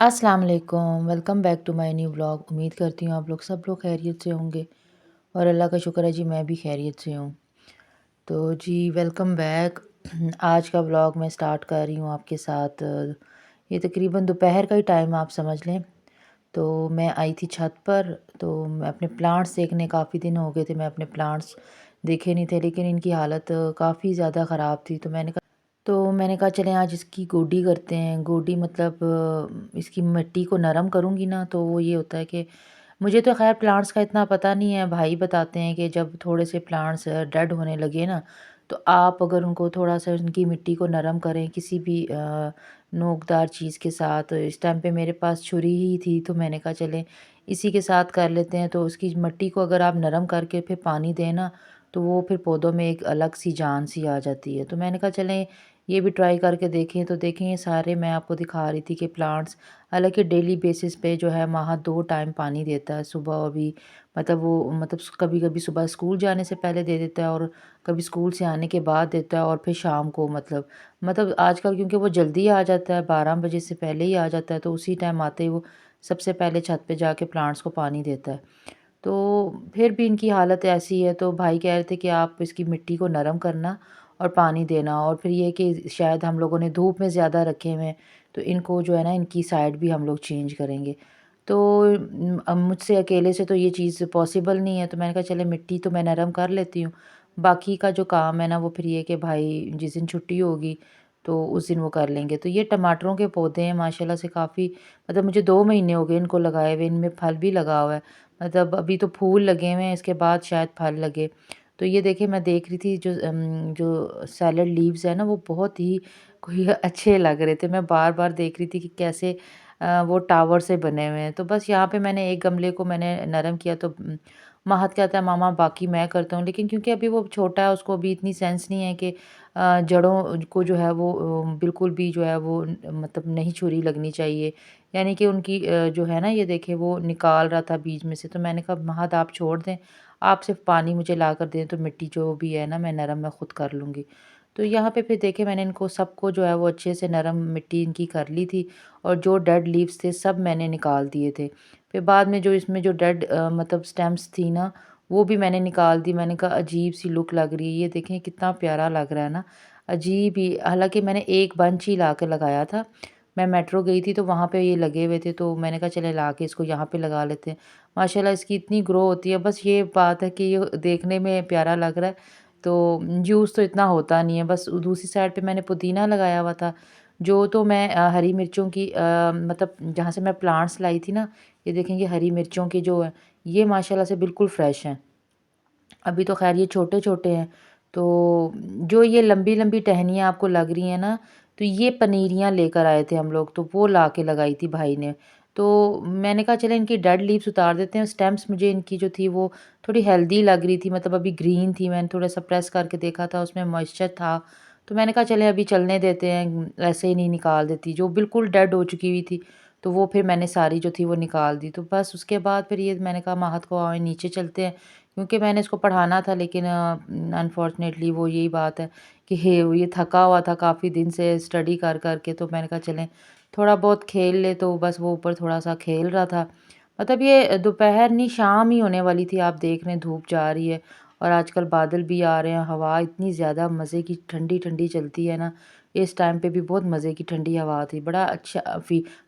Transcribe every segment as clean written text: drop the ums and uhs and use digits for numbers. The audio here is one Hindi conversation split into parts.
अस्सलाम वालेकुम, welcome back to my new vlog. उम्मीद करती हूँ आप लोग सब लोग खैरियत से होंगे और अल्लाह का शुक्र है जी मैं भी खैरियत से हूँ। तो जी वेलकम बैक। आज का व्लॉग मैं स्टार्ट कर रही हूँ आपके साथ। ये तकरीबन दोपहर का ही टाइम आप समझ लें। तो मैं आई थी छत पर, तो मैं अपने प्लांट्स देखने, काफ़ी दिन हो गए थे मैं अपने प्लांट्स देखे नहीं थे, लेकिन इनकी हालत काफ़ी ज़्यादा ख़राब थी। तो मैंने कहा चलें आज इसकी गोडी करते हैं। गोडी मतलब इसकी मिट्टी को नरम करूँगी ना, तो वो ये होता है कि मुझे तो ख़ैर प्लांट्स का इतना पता नहीं है। भाई बताते हैं कि जब थोड़े से प्लांट्स डेड होने लगे ना, तो आप अगर उनको थोड़ा-सा उनकी मिट्टी को नरम करें किसी भी नोकदार चीज़ के साथ। इस टाइम पे मेरे पास छुरी ही थी, तो मैंने कहा चलें इसी के साथ कर लेते हैं। तो उसकी मिट्टी को अगर आप नरम करके फिर पानी दें ना, तो वो फिर पौधों में एक अलग सी जान सी आ जाती है। तो मैंने कहा चलें ये भी ट्राई करके देखें। तो देखें ये सारे मैं आपको दिखा रही थी कि प्लांट्स हालाँकि डेली बेसिस पे जो है माह 2 टाइम पानी देता है, सुबह और भी। मतलब वो मतलब कभी-कभी सुबह स्कूल जाने से पहले दे देता है और कभी स्कूल से आने के बाद देता है और फिर शाम को मतलब आजकल क्योंकि वो जल्दी आ जाता है, 12 बजे से पहले ही आ जाता है, तो उसी टाइम आते ही वो सबसे पहले छत पे जाके प्लांट्स को पानी देता है। तो फिर भी इनकी हालत ऐसी है, तो भाई कह रहे थे कि आप इसकी मिट्टी को नरम करना और पानी देना, और फिर ये कि शायद हम लोगों ने धूप में ज़्यादा रखे हुए हैं, तो इनको जो है ना इनकी साइड भी हम लोग चेंज करेंगे। तो अब मुझसे अकेले से तो ये चीज़ पॉसिबल नहीं है, तो मैंने कहा चले मिट्टी तो मैं नरम कर लेती हूँ। बाकी का जो काम है ना वो फिर ये कि भाई जिस दिन छुट्टी होगी तो उस दिन वो कर लेंगे। तो ये टमाटरों के पौधे हैं माशाल्लाह से, काफ़ी मतलब मुझे 2 महीने हो गए इनको लगाए हुए, इनमें फल भी लगा हुआ है। मतलब अभी तो फूल लगे हुए हैं, इसके बाद शायद फल लगे। तो ये देखिए मैं देख रही थी जो सैलड लीव्स है ना वो बहुत ही कोई अच्छे लग रहे थे। मैं बार-बार देख रही थी कि कैसे वो टावर से बने हुए हैं। तो बस यहाँ पे मैंने एक गमले को मैंने नरम किया, तो महत कहता है मामा बाकी मैं करता हूँ। लेकिन क्योंकि अभी वो छोटा है, उसको अभी इतनी सेंस नहीं है कि जड़ों को जो है वो बिल्कुल भी जो है वो मतलब नहीं छुरी लगनी चाहिए। यानी कि उनकी जो है ना ये देखिए वो निकाल रहा था बीज में से, तो मैंने कहा महत आप छोड़ दें, आप सिर्फ पानी मुझे ला कर दें, तो मिट्टी जो भी है ना मैं नरम मैं खुद कर लूँगी। तो यहाँ पे फिर देखिए मैंने इनको सबको जो है वो अच्छे से नरम मिट्टी इनकी कर ली थी, और जो डेड लीव्स थे सब मैंने निकाल दिए थे। फिर बाद में जो इसमें जो डेड मतलब स्टेम्स थी ना वो भी मैंने निकाल दी। मैंने कहा अजीब सी लुक लग रही है, ये देखें कितना प्यारा लग रहा है ना, अजीब ही। हालाँकि मैंने एक बंच ही ला के लगाया था। मैं मेट्रो गई थी तो वहाँ पे ये लगे हुए थे, तो मैंने कहा चले ला के इसको यहाँ पे लगा लेते हैं। माशाल्लाह इसकी इतनी ग्रो होती है, बस ये बात है कि ये देखने में प्यारा लग रहा है, तो यूज़ तो इतना होता नहीं है। बस दूसरी साइड पे मैंने पुदीना लगाया हुआ था, जो तो मैं हरी मिर्चों की मतलब जहाँ से मैं प्लांट्स लाई थी ना, ये देखेंगे हरी मिर्चों की जो है, ये माशाल्लाह से बिल्कुल फ्रेश हैं। अभी तो ख़ैर ये छोटे-छोटे हैं। तो जो ये लंबी-लंबी टहनियाँ आपको लग रही हैं ना, तो ये पनीरियाँ लेकर आए थे हम लोग, तो वो ला के लगाई थी भाई ने। तो मैंने कहा चलें इनकी डेड लीव्स उतार देते हैं। स्टेम्स मुझे इनकी जो थी वो थोड़ी हेल्दी लग रही थी, मतलब अभी ग्रीन थी। मैंने थोड़ा-सा प्रेस करके देखा था, उसमें मॉइस्चर था। तो मैंने कहा चलें अभी चलने देते हैं, ऐसे ही नहीं निकाल देती। जो बिल्कुल डेड हो चुकी हुई थी, तो वो फिर मैंने सारी जो थी वो निकाल दी। तो बस उसके बाद फिर ये मैंने कहा महत को आओ नीचे चलते हैं, क्योंकि मैंने इसको पढ़ाना था, लेकिन अनफॉर्चुनेटली वो यही बात है कि ये थका हुआ था काफ़ी दिन से स्टडी कर कर के। तो मैंने कहा चलें थोड़ा बहुत खेल ले, तो बस वो ऊपर थोड़ा-सा खेल रहा था। मतलब ये दोपहर नहीं शाम ही होने वाली थी, आप देख रहे हैं धूप जा रही है और आजकल बादल भी आ रहे हैं, हवा इतनी ज़्यादा मज़े की ठंडी-ठंडी चलती है ना, इस टाइम पे भी बहुत मज़े की ठंडी हवा थी। बड़ा अच्छा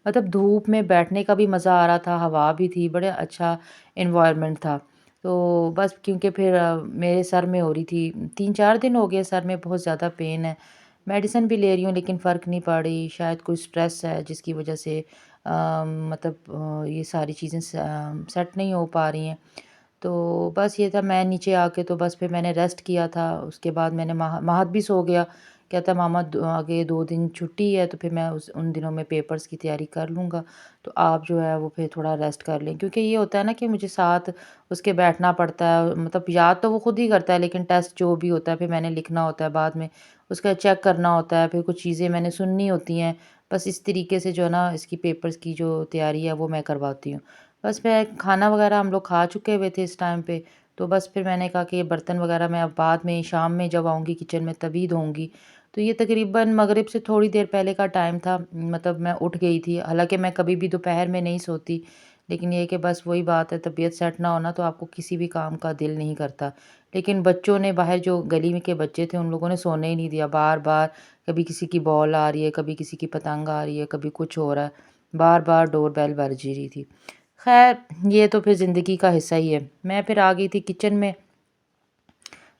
मतलब धूप में बैठने का भी मज़ा आ रहा था, हवा भी थी, बड़ा अच्छा एनवायरनमेंट था। तो बस क्योंकि फिर मेरे सर में हो रही थी, 3-4 दिन हो गए सर में बहुत ज़्यादा पेन है। मेडिसिन भी ले रही हूँ लेकिन फ़र्क नहीं पड़ रही, शायद कोई स्ट्रेस है जिसकी वज़ह से मतलब ये सारी चीज़ें सेट नहीं हो पा रही हैं। तो बस ये था, मैं नीचे आके तो बस फिर मैंने रेस्ट किया था। उसके बाद मैंने महत भी सो गया, कहता मामा आगे 2 दिन छुट्टी है, तो फिर मैं उस उन दिनों में पेपर्स की तैयारी कर लूँगा, तो आप जो है वो फिर थोड़ा रेस्ट कर लें। क्योंकि ये होता है ना कि मुझे साथ उसके बैठना पड़ता है, मतलब याद तो वो खुद ही करता है, लेकिन टेस्ट जो भी होता है फिर मैंने लिखना होता है बाद में, उसका चेक करना होता है, फिर कुछ चीज़ें मैंने सुननी होती हैं। बस इस तरीके से जो है ना इसकी पेपर्स की जो तैयारी है वो मैं करवाती हूँ। बस मैं खाना वगैरह हम लोग खा चुके हुए थे इस टाइम पे, तो बस फिर मैंने कहा कि ये बर्तन वगैरह मैं अब बाद में शाम में जब आऊँगी किचन में तभी धोऊँगी। तो ये तकरीबन मगरिब से थोड़ी देर पहले का टाइम था, मतलब मैं उठ गई थी। हालाँकि मैं कभी भी दोपहर में नहीं सोती, लेकिन ये है कि बस वही बात है, तबीयत सेट ना हो ना तो आपको किसी भी काम का दिल नहीं करता। लेकिन बच्चों ने, बाहर जो गली में के बच्चे थे, उन लोगों ने सोने ही नहीं दिया। बार-बार कभी किसी की बॉल आ रही है, कभी किसी की पतंग आ रही है, कभी कुछ हो रहा है। बार-बार डोर बेल बज रही थी। ख़ैर, ये तो फिर ज़िंदगी का हिस्सा ही है। मैं फिर आ गई थी किचन में,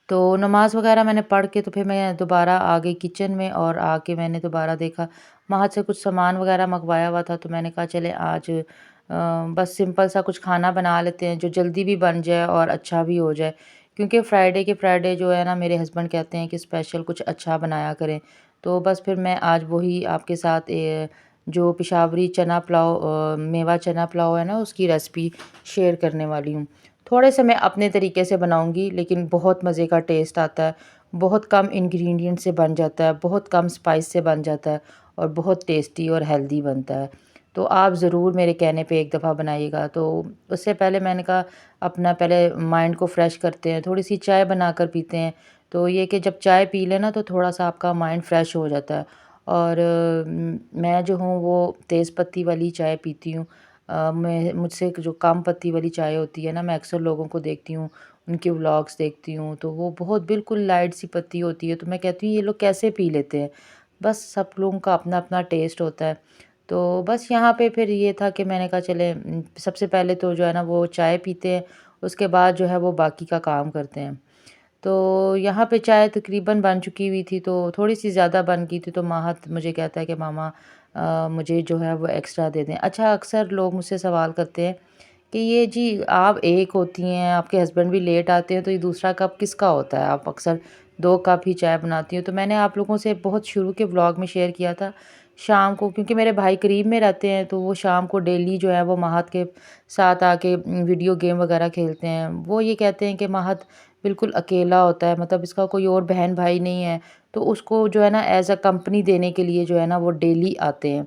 तो नमाज़ वग़ैरह मैंने पढ़ के तो फिर मैं दोबारा आ गई किचन में, और आके मैंने दोबारा देखा, वहाँ से कुछ सामान वग़ैरह मँगवाया हुआ था, तो मैंने कहा चले आज बस सिंपल सा कुछ खाना बना लेते हैं जो जल्दी भी बन जाए और अच्छा भी हो जाए। क्योंकि फ्राइडे के फ्राइडे जो है ना, मेरे हस्बैंड कहते हैं कि स्पेशल कुछ अच्छा बनाया करें। तो बस फिर मैं आज वही आपके साथ जो पेशावरी चना पुलाव, मेवा चना पुलाव है ना, उसकी रेसिपी शेयर करने वाली हूँ। थोड़े से मैं अपने तरीके से बनाऊँगी, लेकिन बहुत मज़े का टेस्ट आता है। बहुत कम इंग्रीडिएंट से बन जाता है, बहुत कम स्पाइस से बन जाता है, और बहुत टेस्टी और हेल्दी बनता है। तो आप ज़रूर मेरे कहने पे एक दफ़ा बनाइएगा। तो उससे पहले मैंने कहा अपना पहले माइंड को फ्रेश करते हैं, थोड़ी-सी चाय बनाकर पीते हैं। तो ये कि जब चाय पी लें ना, तो थोड़ा-सा आपका माइंड फ्रेश हो जाता है। और मैं जो हूँ वो तेज़ पत्ती वाली चाय पीती हूँ। मैं मुझसे जो कम पत्ती वाली चाय होती है ना, मैं अक्सर लोगों को देखती हूँ, उनके व्लॉग्स देखती हूँ, तो वो बहुत बिल्कुल लाइट सी पत्ती होती है, तो मैं कहती हूँ ये लोग कैसे पी लेते हैं। बस सब लोगों का अपना-अपना टेस्ट होता है। तो बस यहाँ पे फिर ये था कि मैंने कहा चले सबसे पहले तो जो है ना वो चाय पीते हैं, उसके बाद जो है वो बाकी का काम करते हैं। तो यहाँ पे चाय तकरीबन बन चुकी हुई थी, तो थोड़ी-सी ज़्यादा बन गई थी, तो माहत मुझे कहता है कि मामा मुझे जो है वो एक्स्ट्रा दे दें। अच्छा, अक्सर लोग मुझसे सवाल करते हैं कि ये जी आप एक होती हैं, आपके हस्बैंड भी लेट आते हैं, तो ये दूसरा कप किसका होता है? आप अक्सर 2 कप ही चाय बनाती हो। तो मैंने आप लोगों से बहुत शुरू के व्लॉग में शेयर किया था, शाम को, क्योंकि मेरे भाई करीब में रहते हैं, तो वो शाम को डेली जो है वो महत के साथ आके वीडियो गेम वगैरह खेलते हैं। वो ये कहते हैं कि महत बिल्कुल अकेला होता है, मतलब इसका कोई और बहन-भाई नहीं है, तो उसको जो है ना एज़ अ कंपनी देने के लिए जो है ना वो डेली आते हैं।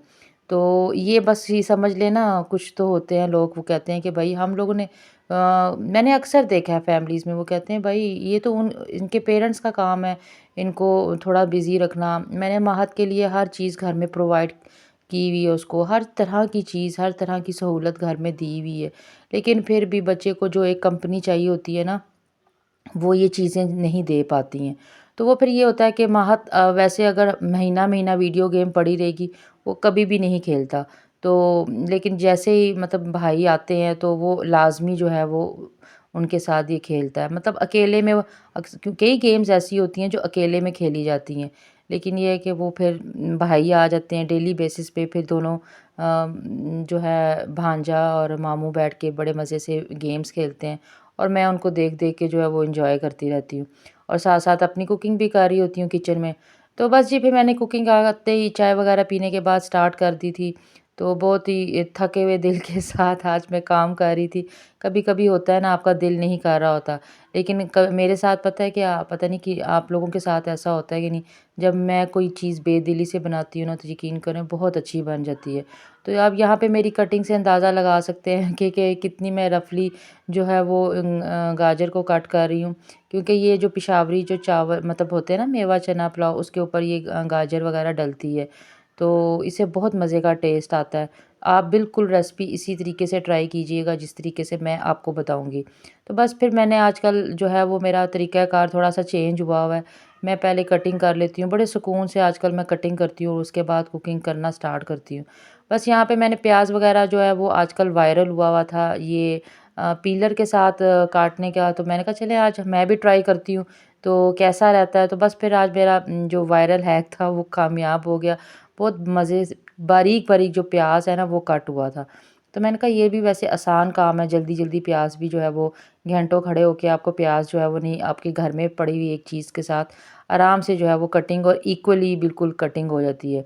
तो ये बस ये समझ लेना, कुछ तो होते हैं लोग, वो कहते हैं कि भाई हम लोगों ने मैंने अक्सर देखा है फैमिलीज़ में, वो कहते हैं भाई ये तो उन इनके पेरेंट्स का काम है, इनको थोड़ा बिज़ी रखना। मैंने महत के लिए हर चीज़ घर में प्रोवाइड की हुई है उसको, हर तरह की चीज़, हर तरह की सहूलत घर में दी हुई है। लेकिन फिर भी बच्चे को जो एक कंपनी चाहिए होती है ना, वो ये चीज़ें नहीं दे पाती हैं। तो वो फिर ये होता है कि महत वैसे अगर महीना-महीना वीडियो गेम पड़ी रहेगी, वो कभी भी नहीं खेलता। तो लेकिन जैसे ही मतलब भाई आते हैं, तो वो लाज़मी जो है वो उनके साथ ये खेलता है। मतलब अकेले में वो कई गेम्स ऐसी होती हैं जो अकेले में खेली जाती हैं। लेकिन ये है कि वो फिर भाई आ जाते हैं डेली बेसिस पे, फिर दोनों जो है भांजा और मामू बैठ के बड़े मज़े से गेम्स खेलते हैं। और मैं उनको देख-देख के जो है वो एन्जॉय करती रहती हूँ, और साथ-साथ अपनी कुकिंग भी कर रही होती हूँ किचन में। तो बस जी, फिर मैंने कुकिंग आते ही चाय वगैरह पीने के बाद स्टार्ट कर दी थी। तो बहुत ही थके हुए दिल के साथ आज मैं काम कर रही थी। कभी-कभी होता है ना, आपका दिल नहीं कर रहा होता, लेकिन क मेरे साथ पता है क्या, पता नहीं कि आप लोगों के साथ ऐसा होता है कि नहीं, जब मैं कोई चीज़ बेदिली से बनाती हूँ ना, तो यकीन करें बहुत अच्छी बन जाती है। तो आप यहाँ पे मेरी कटिंग से अंदाज़ा लगा सकते हैं कि कितनी मैं रफ़ली जो है वो गाजर को कट कर रही हूँ, क्योंकि ये जो पेशावरी जो चावल मतलब होते हैं ना, मेवा चना पुलाव, उसके ऊपर ये गाजर वगैरह डलती है, तो इससे बहुत मज़े का टेस्ट आता है। आप बिल्कुल रेसिपी इसी तरीके से ट्राई कीजिएगा जिस तरीके से मैं आपको बताऊँगी। तो बस फिर मैंने आजकल जो है वो मेरा तरीक़ाकार थोड़ा-सा चेंज हुआ हुआ है। मैं पहले कटिंग कर लेती हूँ, बड़े सुकून से आजकल मैं कटिंग करती हूँ और उसके बाद कुकिंग करना स्टार्ट करती हूँ। बस यहाँ पे मैंने प्याज़ वगैरह जो है वो आजकल वायरल हुआ हुआ था, ये पीलर के साथ काटने का, तो मैंने कहा चले आज मैं भी ट्राई करती हूँ, तो कैसा रहता है। तो बस फिर आज मेरा जो वायरल हैक था वो कामयाब हो गया। बहुत मज़े से बारीक-बारीक जो प्याज़ है ना वो कट हुआ था। तो मैंने कहा ये भी वैसे आसान काम है, जल्दी-जल्दी प्याज़ भी जो है वो घंटों खड़े होके आपको प्याज़ जो है वो नहीं, आपके घर में पड़ी हुई एक चीज़ के साथ आराम से जो है वो कटिंग और इक्वली बिल्कुल कटिंग हो जाती है।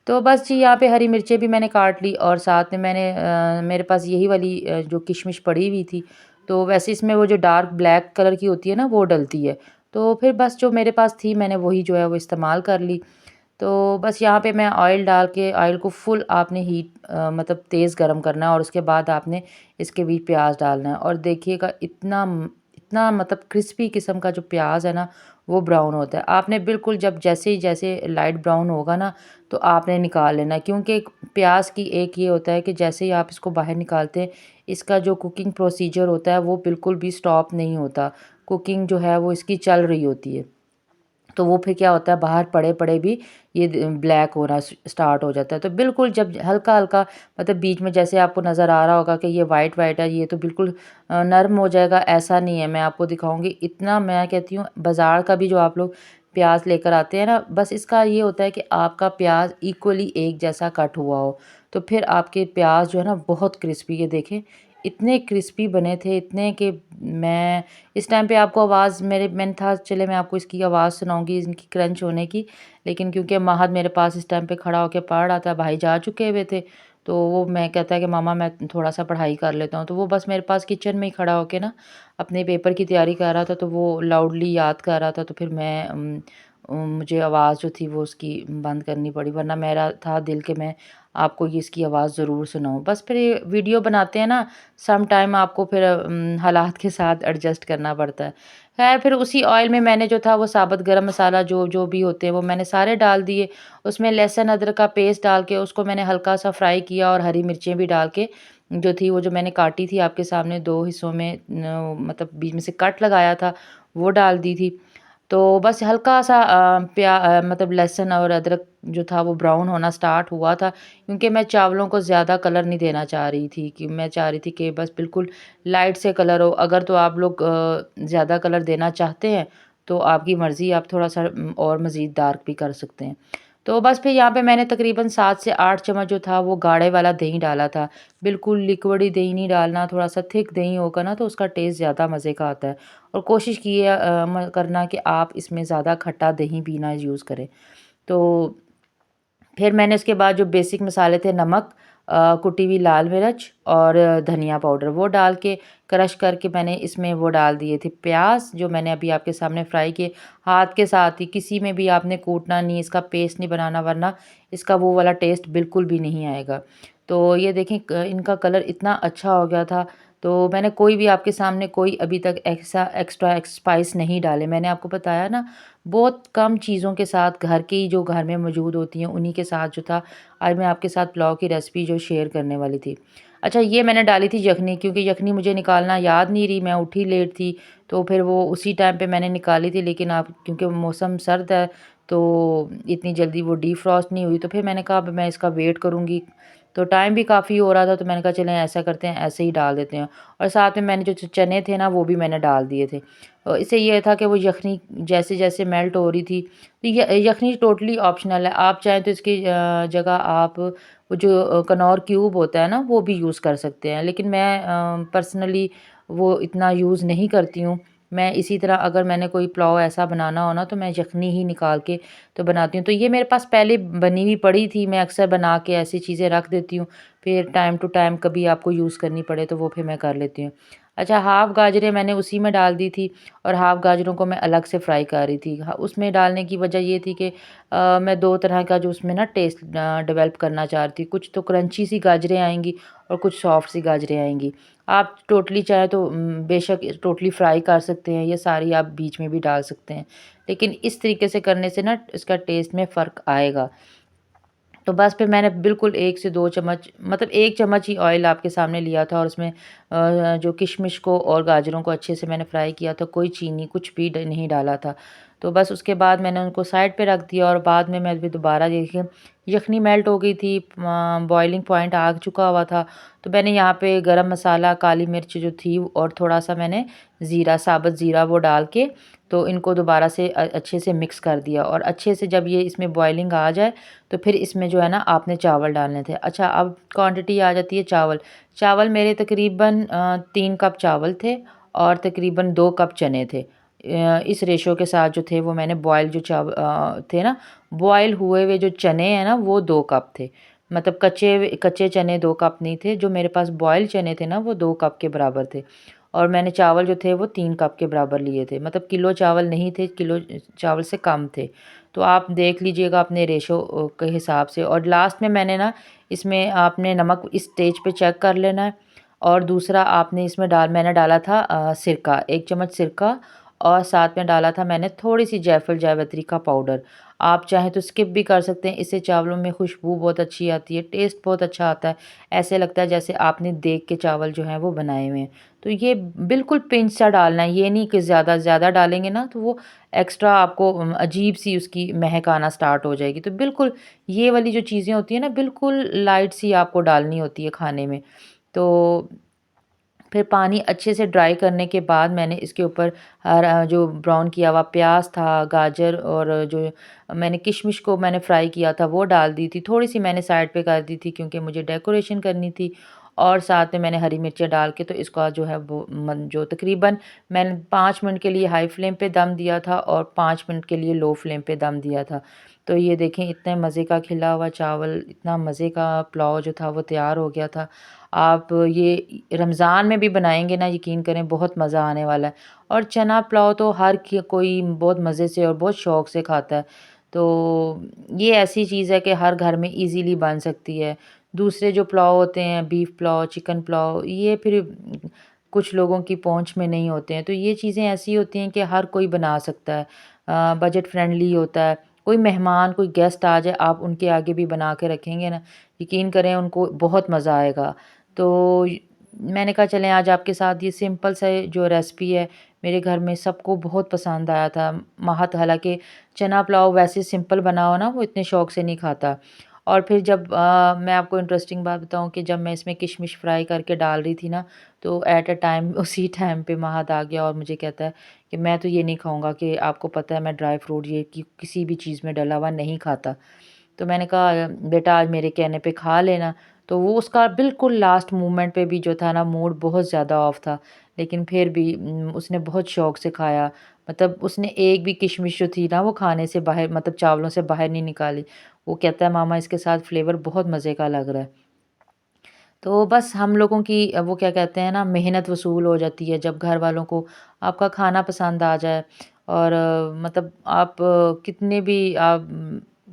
तो बस जी, यहाँ पे हरी मिर्चें भी मैंने काट ली, और साथ में मैंने मेरे पास यही वाली जो किशमिश पड़ी हुई थी, तो वैसे इसमें वो जो डार्क ब्लैक कलर की होती है ना वो डलती है। तो फिर बस जो मेरे पास थी मैंने वही जो है वो इस्तेमाल कर ली। तो बस यहाँ पे मैं ऑयल डाल के, ऑयल को फुल आपने हीट मतलब तेज़ गरम करना है, और उसके बाद आपने इसके बीच प्याज डालना है, और देखिएगा इतना इतना मतलब क्रिस्पी किस्म का जो प्याज है ना वो ब्राउन होता है। आपने बिल्कुल जैसे लाइट ब्राउन होगा ना तो आपने निकाल लेना, क्योंकि प्याज की एक ये होता है कि जैसे ही आप इसको बाहर निकालते हैं, इसका जो कुकिंग प्रोसीजर होता है वो बिल्कुल भी स्टॉप नहीं होता। कुकिंग जो है वो इसकी चल रही होती है। तो वो फिर क्या होता है, बाहर पड़े-पड़े भी ये ब्लैक होना स्टार्ट हो जाता है। तो बिल्कुल जब हल्का-हल्का, मतलब बीच में जैसे आपको नज़र आ रहा होगा कि ये वाइट-वाइट है, ये तो बिल्कुल नरम हो जाएगा, ऐसा नहीं है। मैं आपको दिखाऊँगी, इतना मैं कहती हूँ बाज़ार का भी जो आप लोग प्याज़ लेकर आते हैं ना, बस इसका ये होता है कि आपका प्याज़ इक्वली एक जैसा कट हुआ हो, तो फिर आपके प्याज़ जो है ना बहुत क्रिस्पी, ये देखें इतने क्रिस्पी बने थे, इतने कि मैं इस टाइम पे आपको आवाज़ मैंने था चले मैं आपको इसकी आवाज़ सुनाऊँगी, इनकी क्रंच होने की। लेकिन क्योंकि महद मेरे पास इस टाइम पे खड़ा होके पढ़ रहा था, भाई जा चुके हुए थे, तो वो मैं कहता है कि मामा मैं थोड़ा-सा पढ़ाई कर लेता हूँ। तो वो बस मेरे पास किचन में ही खड़ा होके ना अपने पेपर की तैयारी कर रहा था, तो वो लाउडली याद कर रहा था, तो फिर मैं मुझे आवाज़ जो थी वो उसकी बंद करनी पड़ी, वरना मेरा था दिल कि मैं आपको ये इसकी आवाज़ ज़रूर सुनाऊँ। बस फिर ये वीडियो बनाते हैं ना, सम टाइम आपको फिर हालात के साथ एडजस्ट करना पड़ता है। ख़ैर फिर उसी ऑयल में मैंने जो था वो साबुत गरम मसाला जो भी होते हैं वो मैंने सारे डाल दिए। उसमें लहसुन अदरक का पेस्ट डाल के उसको मैंने हल्का-सा फ्राई किया, और हरी मिर्चें भी डाल के जो थी वो जो मैंने काटी थी आपके सामने 2 हिस्सों में, मतलब बीच में से कट लगाया था, वो डाल दी थी। तो बस हल्का-सा मतलब लहसुन और अदरक जो था वो ब्राउन होना स्टार्ट हुआ था, क्योंकि मैं चावलों को ज़्यादा कलर नहीं देना चाह रही थी, कि मैं चाह रही थी कि बस बिल्कुल लाइट से कलर हो। अगर तो आप लोग ज़्यादा कलर देना चाहते हैं तो आपकी मर्ज़ी, आप थोड़ा-सा और मज़ीद डार्क भी कर सकते हैं। तो बस फिर यहाँ पे मैंने तकरीबन 7 से 8 चम्मच जो था वो गाढ़े वाला दही डाला था। बिल्कुल लिक्विड ही दही नहीं डालना, थोड़ा-सा थिक दही होगा ना तो उसका टेस्ट ज़्यादा मज़े का आता है। और कोशिश कीजिए करना कि आप इसमें ज़्यादा खट्टा दही भी ना यूज़ करें। तो फिर मैंने उसके बाद जो बेसिक मसाले थे, नमक, कुटी हुई लाल मिर्च और धनिया पाउडर, वो डाल के क्रश करके मैंने इसमें वो डाल दिए थे प्याज, जो मैंने अभी आपके सामने फ्राई किए। हाथ के साथ ही, किसी में भी आपने कूटना नहीं, इसका पेस्ट नहीं बनाना, वरना इसका वो वाला टेस्ट बिल्कुल भी नहीं आएगा। तो ये देखें इनका कलर इतना अच्छा हो गया था। तो मैंने कोई भी आपके सामने कोई अभी तक ऐसा एक्स्ट्रा स्पाइस नहीं डाले। मैंने आपको बताया ना, बहुत कम चीज़ों के साथ, घर की जो घर में मौजूद होती हैं उन्हीं के साथ जो था, आज मैं आपके साथ पुलाव की रेसिपी जो शेयर करने वाली थी। अच्छा, ये मैंने डाली थी यखनी, क्योंकि यखनी मुझे निकालना याद नहीं रही, मैं उठी लेट थी, तो फिर वो उसी टाइम पे मैंने निकाली थी। लेकिन आप, क्योंकि मौसम सर्द है तो इतनी जल्दी वो डिफ्रॉस्ट नहीं हुई, तो फिर मैंने कहा अब मैं इसका वेट करूँगी। तो टाइम भी काफ़ी हो रहा था, तो मैंने कहा चलें ऐसा करते हैं, ऐसे ही डाल देते हैं। और साथ में मैंने जो चने थे ना वो भी मैंने डाल दिए थे। इससे ये था कि वो यखनी जैसे-जैसे मेल्ट हो रही थी, तो य यखनी टोटली ऑप्शनल है। आप चाहें तो इसकी जगह आप वो जो कनौर क्यूब होता है ना, वो भी यूज़ कर सकते हैं। लेकिन मैं पर्सनली वो इतना यूज़ नहीं करती हूँ। मैं इसी तरह अगर मैंने कोई पुलाव ऐसा बनाना हो ना, तो मैं यखनी ही निकाल के तो बनाती हूँ। तो ये मेरे पास पहले बनी हुई पड़ी थी, मैं अक्सर बना के ऐसी चीज़ें रख देती हूँ। फिर टाइम टू टाइम कभी आपको यूज़ करनी पड़े तो वो फिर मैं कर लेती हूँ। अच्छा, हाफ़ गाजरें मैंने उसी में डाल दी थी, और हाफ़ गाजरों को मैं अलग से फ्राई कर रही थी। उसमें डालने की वजह ये थी कि मैं 2 तरह का जो उसमें ना टेस्ट डेवलप करना चाह रही थी। कुछ तो क्रंची सी गाजरें आएँगी और कुछ सॉफ्ट सी गाजरें आएँगी। आप टोटली चाहें तो बेशक टोटली फ्राई कर सकते हैं, ये सारी आप बीच में भी डाल सकते हैं। लेकिन इस तरीके से करने से ना इसका टेस्ट में फ़र्क आएगा। तो बस फिर मैंने बिल्कुल 1 से 2 चम्मच, मतलब 1 चम्मच ही ऑयल आपके सामने लिया था, और उसमें जो किशमिश को और गाजरों को अच्छे से मैंने फ्राई किया था, कोई चीनी कुछ भी नहीं डाला था। तो बस उसके बाद मैंने उनको साइड पे रख दिया, और बाद में मैं भी दोबारा देखिए यखनी मेल्ट हो गई थी, बॉइलिंग पॉइंट आ चुका हुआ था। तो मैंने यहाँ पे गरम मसाला, काली मिर्च जो थी, और थोड़ा-सा मैंने ज़ीरा, साबुत ज़ीरा वो डाल के तो इनको दोबारा से अच्छे से मिक्स कर दिया, और अच्छे से जब ये इसमें बॉइलिंग आ जाए तो फिर इसमें जो है ना आपने चावल डालने थे। अच्छा, अब क्वांटिटी आ जाती है चावल। चावल मेरे तकरीबन 3 कप चावल थे, और तकरीबन 2 कप चने थे। इस रेशो के साथ जो थे वो मैंने बॉयल जो थे ना, बॉयल हुए हुए जो चने हैं ना वो 2 कप थे। मतलब कच्चे कच्चे चने 2 कप नहीं थे, जो मेरे पास बॉयल चने थे ना वो 2 कप के बराबर थे। और मैंने चावल जो थे वो 3 कप के बराबर लिए थे। मतलब किलो चावल नहीं थे, किलो चावल से कम थे। तो आप देख लीजिएगा अपने रेशो के हिसाब से। और लास्ट में मैंने ना इसमें आपने नमक इस स्टेज पे चेक कर लेना है। और दूसरा आपने इसमें मैंने डाला था सिरका, 1 चम्मच सिरका, और साथ में डाला था मैंने थोड़ी-सी जायफल जावित्री का पाउडर। आप चाहें तो स्किप भी कर सकते हैं, इससे चावलों में खुशबू बहुत अच्छी आती है, टेस्ट बहुत अच्छा आता है। ऐसे लगता है जैसे आपने देग के चावल जो हैं वो बनाए हुए हैं। तो ये बिल्कुल पिंच सा डालना है, ये नहीं कि ज़्यादा डालेंगे ना तो वो एक्स्ट्रा आपको अजीब-सी उसकी महक आना स्टार्ट हो जाएगी। तो बिल्कुल ये वाली जो चीज़ें होती हैं ना, बिल्कुल लाइट सी आपको डालनी होती है खाने में। तो फिर पानी अच्छे से ड्राई करने के बाद मैंने इसके ऊपर हरा जो ब्राउन किया हुआ प्याज था, गाजर और जो मैंने किशमिश को मैंने फ्राई किया था वो डाल दी थी। थोड़ी-सी मैंने साइड पे कर दी थी क्योंकि मुझे डेकोरेशन करनी थी और साथ में मैंने हरी मिर्चें डाल के तो इसका जो है वो जो तकरीबन मैंने 5 मिनट के लिए हाई फ्लेम पे दम दिया था और 5 मिनट के लिए लो फ्लेम पे दम दिया था। तो ये देखें इतने मज़े का खिला हुआ चावल, इतना मज़े का पुलाव जो था वो तैयार हो गया था। आप ये रमज़ान में भी बनाएँगे ना, यकीन करें बहुत मज़ा आने वाला है। और चना पुलाव तो हर कोई बहुत मज़े से और बहुत शौक़ से खाता है। तो ये ऐसी चीज़ है कि हर घर में ईज़िली बन सकती है। दूसरे जो पुलाव होते हैं बीफ पुलाव, चिकन पुलाव, ये फिर कुछ लोगों की पहुँच में नहीं होते हैं। तो ये चीज़ें ऐसी होती हैं कि हर कोई बना सकता है। बजट फ्रेंडली होता है। कोई मेहमान, कोई गेस्ट आ जाए, आप उनके आगे भी बना के रखेंगे ना, यकीन करें उनको बहुत मज़ा आएगा। तो मैंने कहा चलें आज आपके साथ ये सिंपल सा जो रेसिपी है मेरे घर में सबको बहुत पसंद आया था। महत हालाँकि चना पुलाव वैसे सिंपल बना हो ना वो इतने शौक से नहीं खाता। और फिर जब मैं आपको इंटरेस्टिंग बात बताऊँ कि जब मैं इसमें किशमिश फ्राई करके डाल रही थी ना, तो एट अ टाइम उसी टाइम पे महत आ गया और मुझे कहता है कि मैं तो ये नहीं खाऊँगा, कि आपको पता है मैं ड्राई फ्रूट ये कि किसी भी चीज़ में डला हुआ नहीं खाता। तो मैंने कहा बेटा आज मेरे कहने पे खा लेना। तो वो उसका बिल्कुल लास्ट मोमेंट पे भी जो था ना, मूड बहुत ज़्यादा ऑफ था। लेकिन फिर भी उसने बहुत शौक से खाया। मतलब उसने एक भी किशमिश जो थी ना वो खाने से बाहर, मतलब चावलों से बाहर नहीं निकाली। वो कहता है मामा इसके साथ फ्लेवर बहुत मज़े का लग रहा है। तो बस हम लोगों की वो क्या कहते हैं ना, मेहनत वसूल हो जाती है जब घर वालों को आपका खाना पसंद आ जाए। और मतलब आप कितने भी आप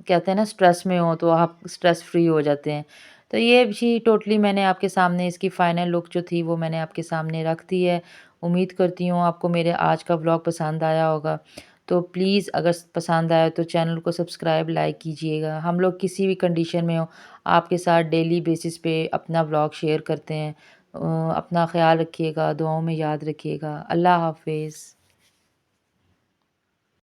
कहते हैं ना स्ट्रेस में हो तो आप स्ट्रेस फ्री हो जाते हैं। तो ये जी टोटली मैंने आपके सामने इसकी फाइनल लुक जो थी वो मैंने आपके सामने रख दी है। उम्मीद करती हूँ आपको मेरे आज का व्लॉग पसंद आया होगा। तो प्लीज़ अगर पसंद आया तो चैनल को सब्सक्राइब लाइक कीजिएगा। हम लोग किसी भी कंडीशन में हो आपके साथ डेली बेसिस पे अपना व्लॉग शेयर करते हैं। अपना ख़्याल रखिएगा, दुआओं में याद रखिएगा। अल्लाह हाफ़िज़।